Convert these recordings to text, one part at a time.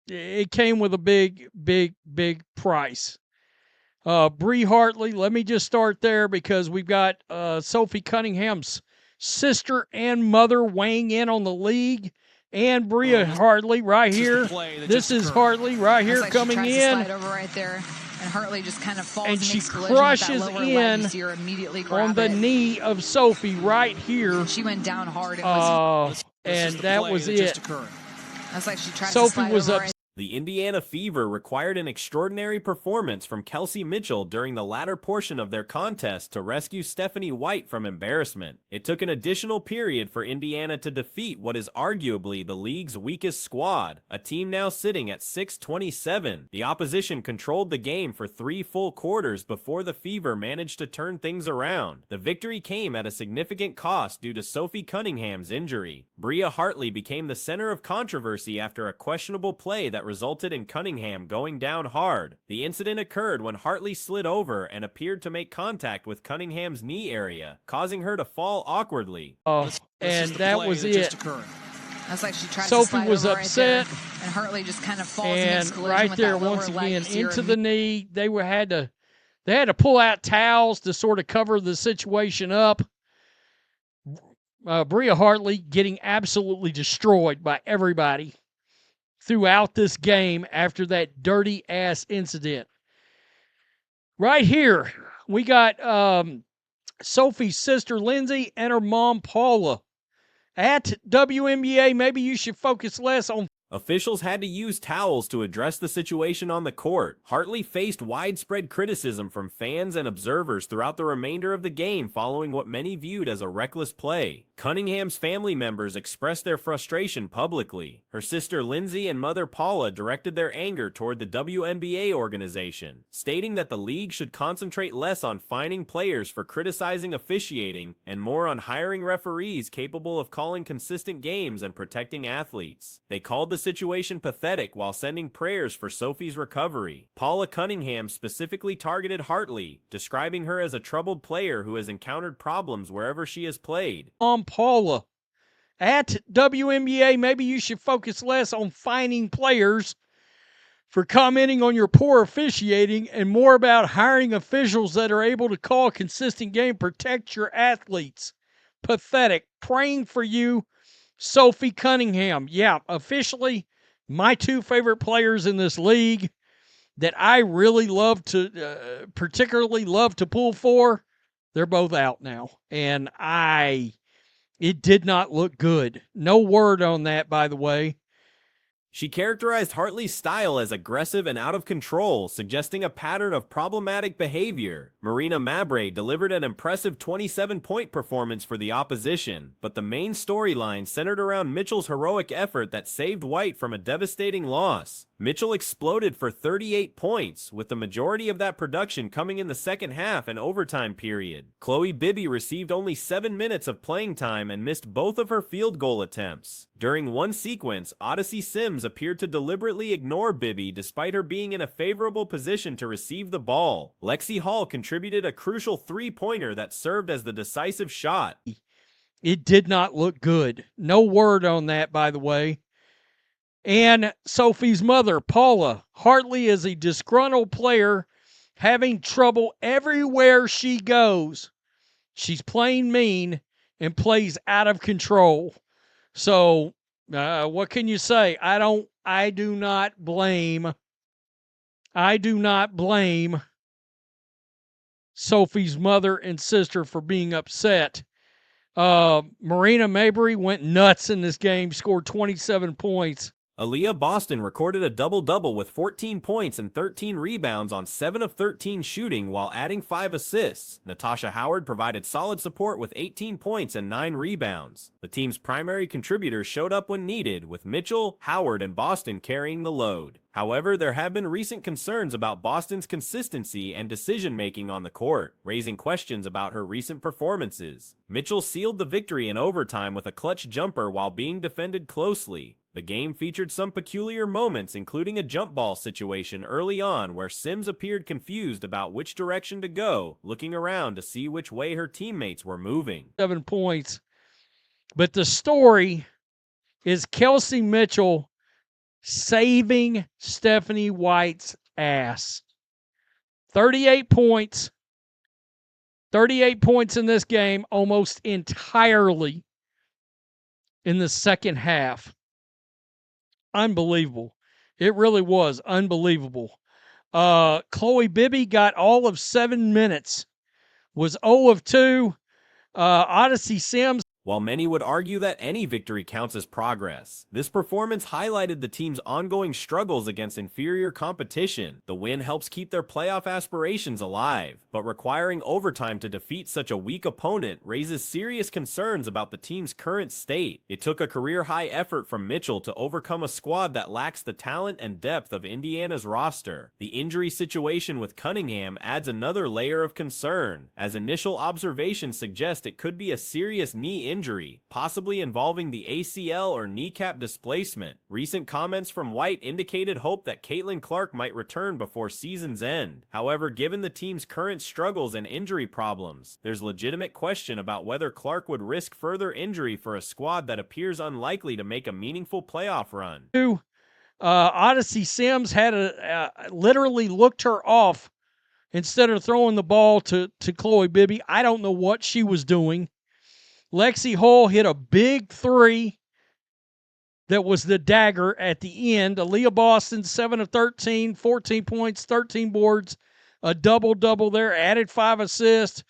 it came with a big, big, big price. Bree Hartley, let me just start there because we've got Sophie Cunningham's sister and mother weighing in on the league, and Bria Hartley right here. This is Hartley right here coming she in. To slide over right there, and Hartley just kind of falls and she crushes in on the knee of Sophie right here. She went down hard. And that was it. That's like she tried Sophie to slide was over upset. The Indiana Fever required an extraordinary performance from Kelsey Mitchell during the latter portion of their contest to rescue Stephanie White from embarrassment. It took an additional period for Indiana to defeat what is arguably the league's weakest squad, a team now sitting at 6-27. The opposition controlled the game for 3 full quarters before the Fever managed to turn things around. The victory came at a significant cost due to Sophie Cunningham's injury. Bria Hartley became the center of controversy after a questionable play that resulted in Cunningham going down hard. The incident occurred when Hartley slid over and appeared to make contact with Cunningham's knee area, causing her to fall awkwardly. And that was it. That's like she tried Sophie to slide was over upset. right there, and Hartley just kind of falls And in right there, once again, into the knee. They had to pull out towels to sort of cover the situation up. Bria Hartley getting absolutely destroyed by everybody throughout this game after that dirty-ass incident. Right here, we got Sophie's sister, Lindsay, and her mom, Paula. At WNBA, maybe you should focus less on... Officials had to use towels to address the situation on the court. Hartley faced widespread criticism from fans and observers throughout the remainder of the game following what many viewed as a reckless play. Cunningham's family members expressed their frustration publicly. Her sister Lindsay and mother Paula directed their anger toward the WNBA organization, stating that the league should concentrate less on fining players for criticizing officiating and more on hiring referees capable of calling consistent games and protecting athletes. They called the situation pathetic while sending prayers for Sophie's recovery. Paula Cunningham specifically targeted Hartley, describing her as a troubled player who has encountered problems wherever she has played. Paula. At WNBA, maybe you should focus less on fining players for commenting on your poor officiating and more about hiring officials that are able to call a consistent game, protect your athletes. Pathetic. Praying for you, Sophie Cunningham. Yeah, officially, my 2 favorite players in this league that I really love to, particularly love to pull for, they're both out now. And it did not look good. No word on that, by the way. She characterized Hartley's style as aggressive and out of control, suggesting a pattern of problematic behavior. Marina Mabrey delivered an impressive 27-point performance for the opposition, but the main storyline centered around Mitchell's heroic effort that saved White from a devastating loss. Mitchell exploded for 38 points, with the majority of that production coming in the second half and overtime period. Chloe Bibby received only 7 minutes of playing time and missed both of her field goal attempts. During one sequence, Odyssey Sims appeared to deliberately ignore Bibby despite her being in a favorable position to receive the ball. Lexi Hall contributed a crucial 3-pointer that served as the decisive shot. It did not look good. No word on that, by the way. And Sophie's mother, Paula. Hartley is a disgruntled player having trouble everywhere she goes. She's playing mean and plays out of control. So, what can you say? I do not blame Sophie's mother and sister for being upset. Marina Mabrey went nuts in this game, scored 27 points. Aaliyah Boston recorded a double-double with 14 points and 13 rebounds on 7 of 13 shooting while adding 5 assists. Natasha Howard provided solid support with 18 points and 9 rebounds. The team's primary contributors showed up when needed, with Mitchell, Howard, and Boston carrying the load. However, there have been recent concerns about Boston's consistency and decision-making on the court, raising questions about her recent performances. Mitchell sealed the victory in overtime with a clutch jumper while being defended closely. The game featured some peculiar moments, including a jump ball situation early on where Sims appeared confused about which direction to go, looking around to see which way her teammates were moving. 7 points. But the story is Kelsey Mitchell saving Stephanie White's ass. 38 points. 38 points in this game, almost entirely in the second half. Unbelievable. It really was unbelievable. Chloe Bibby got all of 7 minutes, was 0 of 2. Odyssey Sims. While many would argue that any victory counts as progress, this performance highlighted the team's ongoing struggles against inferior competition. The win helps keep their playoff aspirations alive, but requiring overtime to defeat such a weak opponent raises serious concerns about the team's current state. It took a career-high effort from Mitchell to overcome a squad that lacks the talent and depth of Indiana's roster. The injury situation with Cunningham adds another layer of concern, as initial observations suggest it could be a serious knee injury, possibly involving the ACL or kneecap displacement. Recent comments from White indicated hope that Caitlin Clark might return before season's end. However, given the team's current struggles and injury problems, there's legitimate question about whether Clark would risk further injury for a squad that appears unlikely to make a meaningful playoff run. Odyssey Sims had literally looked her off instead of throwing the ball to Chloe Bibby. I don't know what she was doing. Lexi Hull hit a big three that was the dagger at the end. Aaliyah Boston, 7 of 13, 14 points, 13 boards, a double-double there, added 5 assists.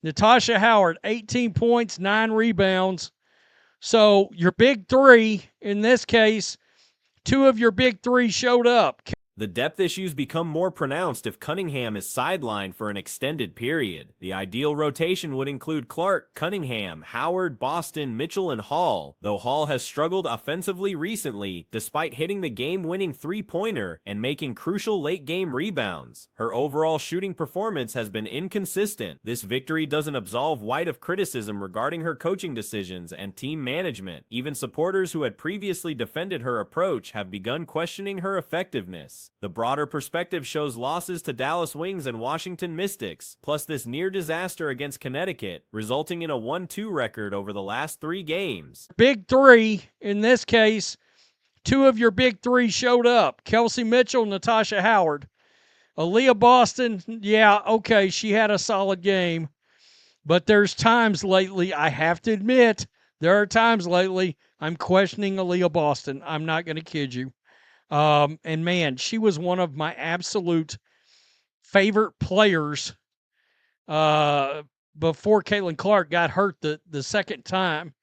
Natasha Howard, 18 points, 9 rebounds. So your big three, in this case, 2 of your big 3 showed up. The depth issues become more pronounced if Cunningham is sidelined for an extended period. The ideal rotation would include Clark, Cunningham, Howard, Boston, Mitchell, and Hall, though Hall has struggled offensively recently despite hitting the game-winning three-pointer and making crucial late-game rebounds. Her overall shooting performance has been inconsistent. This victory doesn't absolve White of criticism regarding her coaching decisions and team management. Even supporters who had previously defended her approach have begun questioning her effectiveness. The broader perspective shows losses to Dallas Wings and Washington Mystics, plus this near disaster against Connecticut, resulting in a 1-2 record over the last 3 games. Big 3, in this case, 2 of your big 3 showed up. Kelsey Mitchell, Natasha Howard. Aaliyah Boston, yeah, okay, she had a solid game. But there's times lately, I have to admit, there are times lately I'm questioning Aaliyah Boston. I'm not going to kid you. And man, she was one of my absolute favorite players before Caitlin Clark got hurt the second time.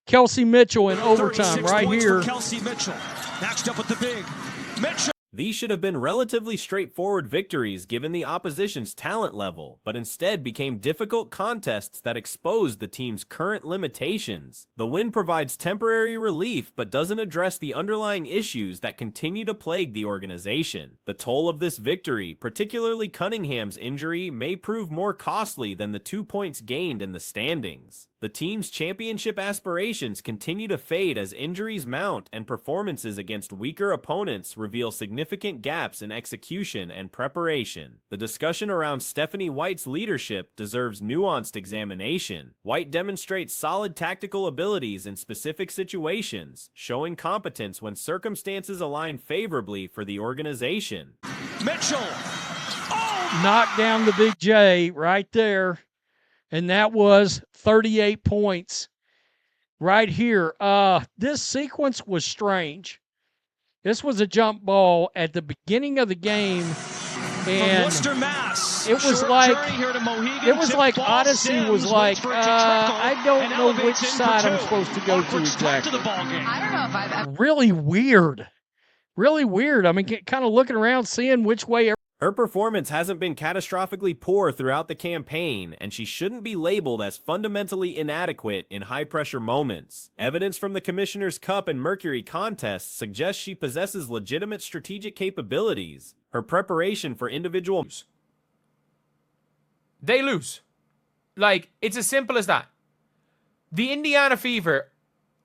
Kelsey Mitchell in overtime right here. Kelsey Mitchell matched up with the big. Mitchell. These should have been relatively straightforward victories given the opposition's talent level, but instead became difficult contests that exposed the team's current limitations. The win provides temporary relief but doesn't address the underlying issues that continue to plague the organization. The toll of this victory, particularly Cunningham's injury, may prove more costly than the 2 points gained in the standings. The team's championship aspirations continue to fade as injuries mount and performances against weaker opponents reveal significant gaps in execution and preparation. The discussion around Stephanie White's leadership deserves nuanced examination. White demonstrates solid tactical abilities in specific situations, showing competence when circumstances align favorably for the organization. Mitchell. Oh! Knocked down the big J right there. And that was 38 points right here. This sequence was strange. This was a jump ball at the beginning of the game, and Worcester, Mass. it was like Odyssey was like, I don't know which side I'm supposed to go to exactly. I don't know if I've ever. Really weird. Really weird. I mean, kind of looking around, seeing which way. Her performance hasn't been catastrophically poor throughout the campaign, and she shouldn't be labeled as fundamentally inadequate in high-pressure moments. Evidence from the Commissioner's Cup and Mercury contests suggests she possesses legitimate strategic capabilities. Her preparation for individual... They lose. Like, it's as simple as that. The Indiana Fever,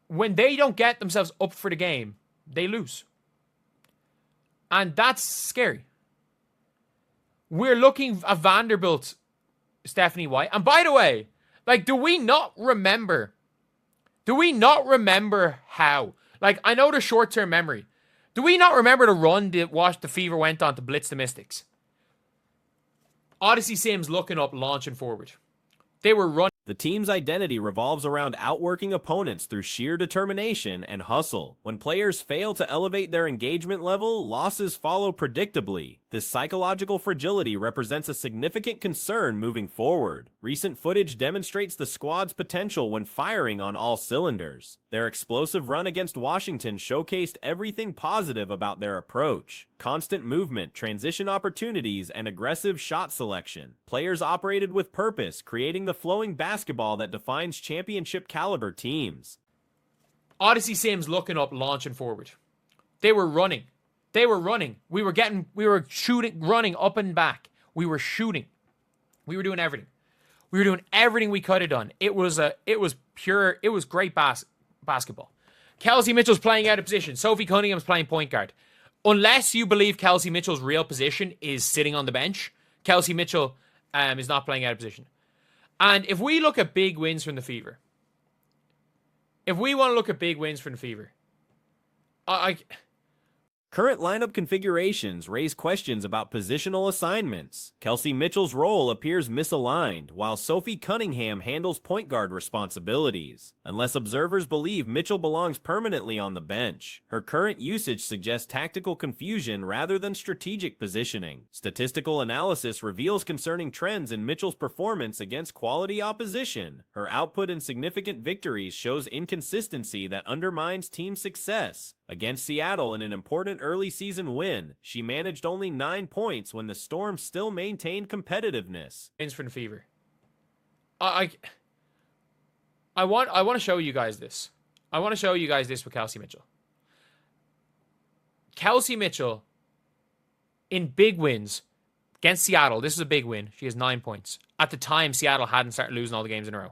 when they don't get themselves up for the game, they lose. And that's scary. We're looking at Vanderbilt, Stephanie White. And by the way, like, do we not remember how? Like, I know the short-term memory. Do we not remember the run that the Fever went on to blitz the Mystics? Odyssey Sims looking up, launching forward. They were running. The team's identity revolves around outworking opponents through sheer determination and hustle. When players fail to elevate their engagement level, losses follow predictably. This psychological fragility represents a significant concern moving forward. Recent footage demonstrates the squad's potential when firing on all cylinders. Their explosive run against Washington showcased everything positive about their approach. Constant movement, transition opportunities, and aggressive shot selection. Players operated with purpose, creating the flowing basketball that defines championship caliber teams. Odyssey Sims looking up, launching forward. They were running. They were running. We were shooting, running up and back. We were shooting. We were doing everything. We were doing everything we could have done. It was great basketball. Kelsey Mitchell's playing out of position. Sophie Cunningham's playing point guard. Unless you believe Kelsey Mitchell's real position is sitting on the bench, Kelsey Mitchell is not playing out of position. And if we look at big wins from the Fever, if we want to look at big wins from the Fever, Current lineup configurations raise questions about positional assignments. Kelsey Mitchell's role appears misaligned, while Sophie Cunningham handles point guard responsibilities. Unless observers believe Mitchell belongs permanently on the bench, her current usage suggests tactical confusion rather than strategic positioning. Statistical analysis reveals concerning trends in Mitchell's performance against quality opposition. Her output in significant victories shows inconsistency that undermines team success. Against Seattle in an important early season win, she managed only 9 points when the Storm still maintained competitiveness. wins from the Fever. I want to show you guys this. I want to show you guys this with Kelsey Mitchell. Kelsey Mitchell in big wins against Seattle. This is a big win. She has 9 points. At the time, Seattle hadn't started losing all the games in a row.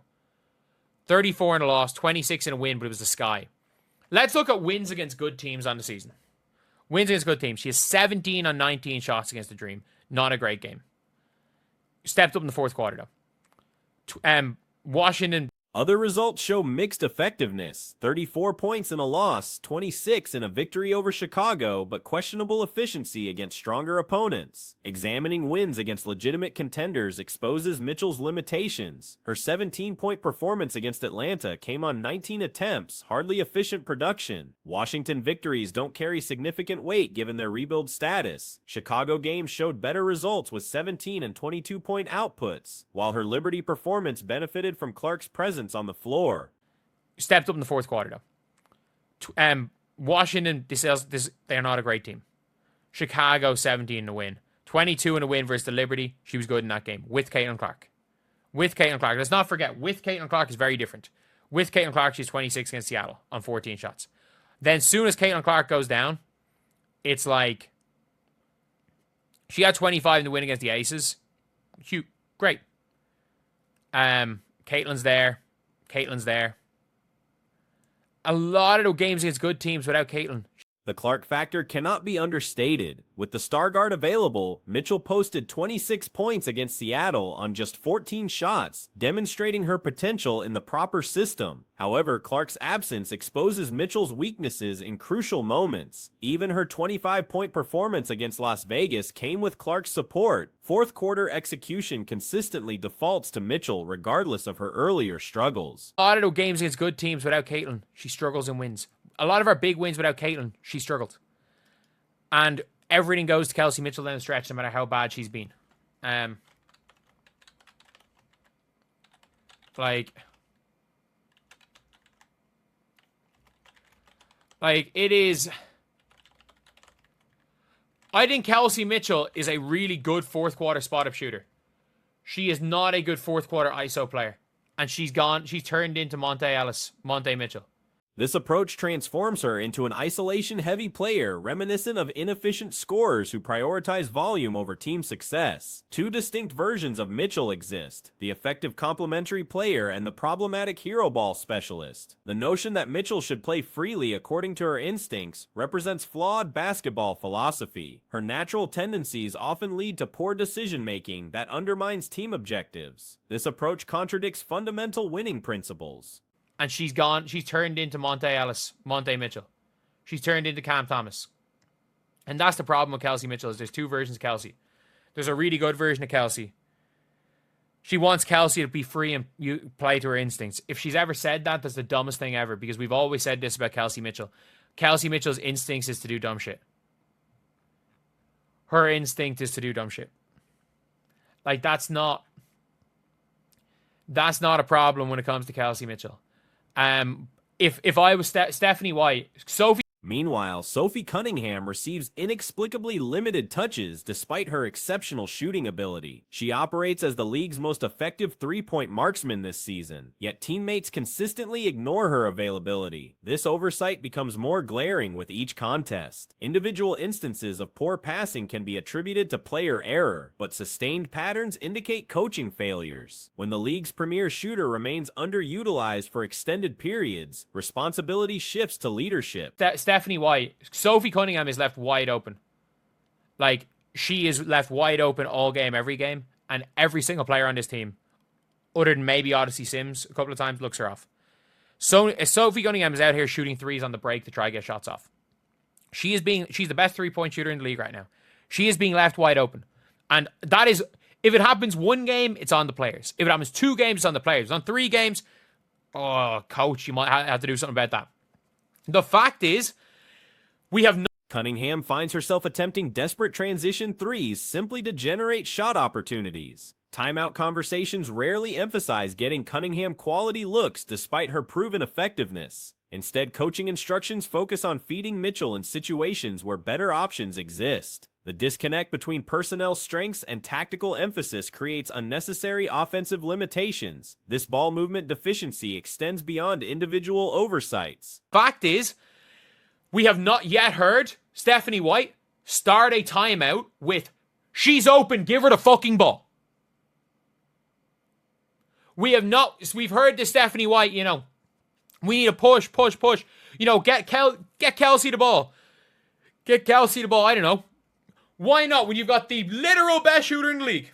34 in a loss, 26 in a win, but it was the sky. Let's look at wins against good teams on the season. Wins against good teams. She has 17 on 19 shots against the Dream. Not a great game. Stepped up in the fourth quarter, though. Washington. Other results show mixed effectiveness. 34 points in a loss, 26 in a victory over Chicago, but questionable efficiency against stronger opponents. Examining wins against legitimate contenders exposes Mitchell's limitations. Her 17-point performance against Atlanta came on 19 attempts, hardly efficient production. Washington victories don't carry significant weight given their rebuild status. Chicago games showed better results with 17 and 22-point outputs, while her Liberty performance benefited from Clark's presence on the floor. Stepped up in the fourth quarter, though. Washington, they're not a great team. Chicago, 17 in a win. 22 in a win versus the Liberty. She was good in that game with Caitlin Clark. Let's not forget, with Caitlin Clark is very different. With Caitlin Clark, she's 26 against Seattle on 14 shots. Then as soon as Caitlin Clark goes down, it's like she had 25 in the win against the Aces. Cute. Great. Caitlin's there. A lot of the games against good teams without Caitlin. The Clark factor cannot be understated. With the star guard available, Mitchell posted 26 points against Seattle on just 14 shots, demonstrating her potential in the proper system. However, Clark's absence exposes Mitchell's weaknesses in crucial moments. Even her 25-point performance against Las Vegas came with Clark's support. Fourth quarter execution consistently defaults to Mitchell regardless of her earlier struggles. A lot of the games against good teams without Caitlin, she struggles and wins. A lot of our big wins without Caitlin, she struggled. And everything goes to Kelsey Mitchell down the stretch, no matter how bad she's been. It is... I think Kelsey Mitchell is a really good fourth quarter spot-up shooter. She is not a good fourth quarter ISO player. And she's turned into Monte Mitchell. This approach transforms her into an isolation-heavy player, reminiscent of inefficient scorers who prioritize volume over team success. Two distinct versions of Mitchell exist: the effective complementary player and the problematic hero ball specialist. The notion that Mitchell should play freely according to her instincts represents flawed basketball philosophy. Her natural tendencies often lead to poor decision-making that undermines team objectives. This approach contradicts fundamental winning principles. And she's turned into Monte Mitchell. She's turned into Cam Thomas. And that's the problem with Kelsey Mitchell is there's two versions of Kelsey. There's a really good version of Kelsey. She wants Kelsey to be free and you play to her instincts. If she's ever said that, that's the dumbest thing ever because we've always said this about Kelsey Mitchell. Kelsey Mitchell's instincts is to do dumb shit. Her instinct is to do dumb shit. Like, that's not a problem when it comes to Kelsey Mitchell. If I was Stephanie White, Meanwhile, Sophie Cunningham receives inexplicably limited touches despite her exceptional shooting ability. She operates as the league's most effective three-point marksman this season, yet teammates consistently ignore her availability. This oversight becomes more glaring with each contest. Individual instances of poor passing can be attributed to player error, but sustained patterns indicate coaching failures. When the league's premier shooter remains underutilized for extended periods, responsibility shifts to leadership. Stephanie White, Sophie Cunningham is left wide open. Like, she is left wide open all game, every game, and every single player on this team, other than maybe Odyssey Sims a couple of times, looks her off. So Sophie Cunningham is out here shooting threes on the break to try to get shots off. She's the best three-point shooter in the league right now. She is being left wide open. And that is, if it happens one game, it's on the players. If it happens 2 games, it's on the players. On 3 games, oh, coach, you might have to do something about that. The fact is, we have no... Cunningham finds herself attempting desperate transition threes simply to generate shot opportunities. Timeout conversations rarely emphasize getting Cunningham quality looks despite her proven effectiveness. Instead, coaching instructions focus on feeding Mitchell in situations where better options exist. The disconnect between personnel strengths and tactical emphasis creates unnecessary offensive limitations. This ball movement deficiency extends beyond individual oversights. Fact is, we have not yet heard Stephanie White start a timeout with, she's open, give her the fucking ball. We've heard the Stephanie White, we need to push. Get Kelsey the ball. Get Kelsey the ball, I don't know. Why not when you've got the literal best shooter in the league?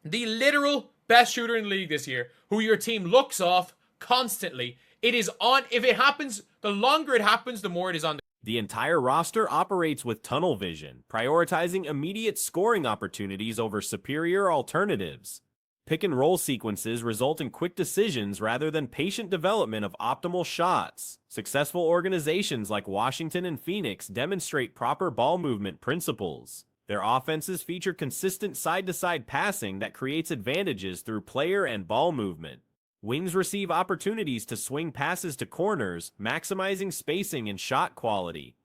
The literal best shooter in the league this year, who your team looks off constantly. It is on, if it happens, the longer it happens, the more it is on. The entire roster operates with tunnel vision, prioritizing immediate scoring opportunities over superior alternatives. Pick and roll sequences result in quick decisions rather than patient development of optimal shots. Successful organizations like Washington and Phoenix demonstrate proper ball movement principles. Their offenses feature consistent side-to-side passing that creates advantages through player and ball movement. Wings receive opportunities to swing passes to corners, maximizing spacing and shot quality.